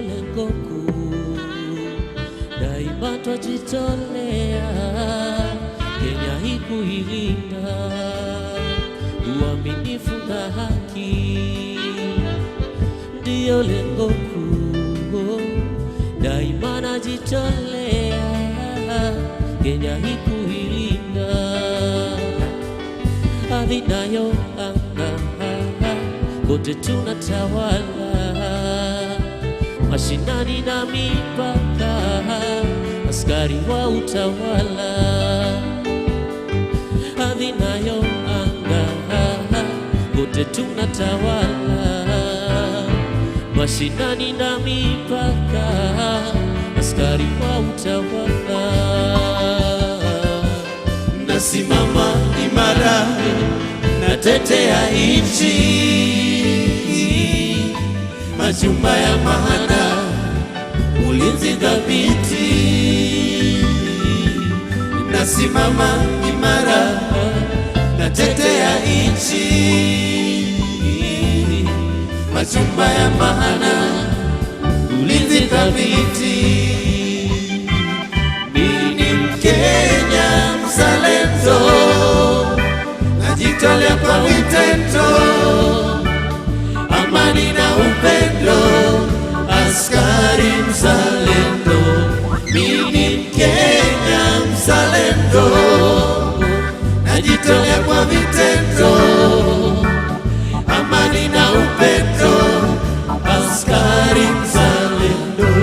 lengo kuu, daima twajitolea Kenya hii kuilinda, uaminifu na haki ndio lengo kuu, daima najitolea Kenya hii kuilinda, ardhi nayo anga kote tunatawala, mashinani na mipaka, askari wa utawala, ardhi nayo anga kote tunatawala, mashinani na mipaka, askari wa utawala. Nasimama imara natetea nchi, majumba ya maana, ulinzi dhabiti. Nasimama imara natetea nchi, majumba ya maana, ulinzi dhabiti. Mimi Mkenya mzalendo, najitolea kwa vitendo, amani na upendo, askari mzalendo. Mimi Mkenya mzalendo, najitolea kwa vitendo, amani na upendo, askari mzalendo.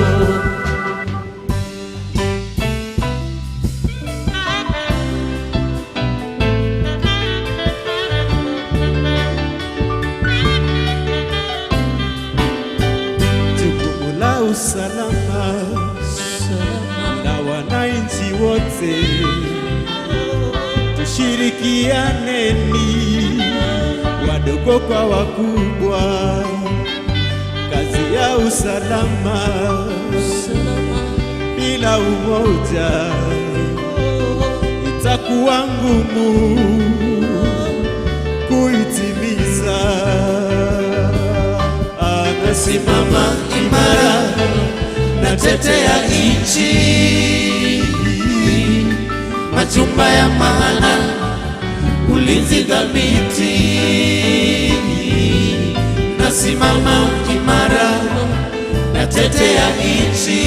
Jukumu la usalama na wananchi wote, tushirikianeni, wadogo kwa wakubwa, kazi ya usalama bila umoja itakuwa ngumu kuitimiza. Nasimama imara natetea nchi, majumba ya maana, ulinzi dhabiti. Nasimama imara natetea nchi,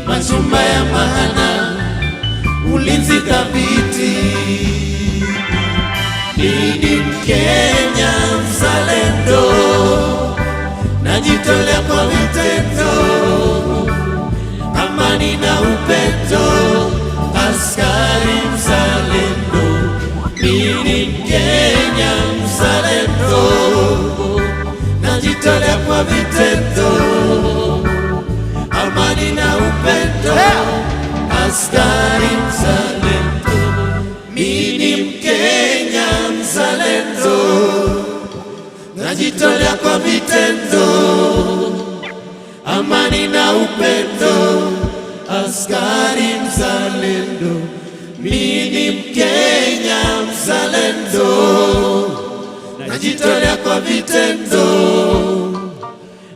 majumba ya maana, ulinzi dhabiti. Mimi Mkenya mzalendo, najitolea kwa vitendo, amani na upendo, askari mzalendo. Mimi Mkenya mzalendo, najitolea kwa vitendo, amani na upendo, askari mzalendo. Mimi Mkenya mzalendo, najitolea kwa vitendo, amani na upendo, askari mzalendo. Mimi Mkenya mzalendo, najitolea kwa vitendo,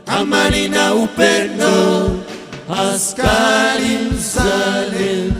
amani na upendo, askari mzalendo.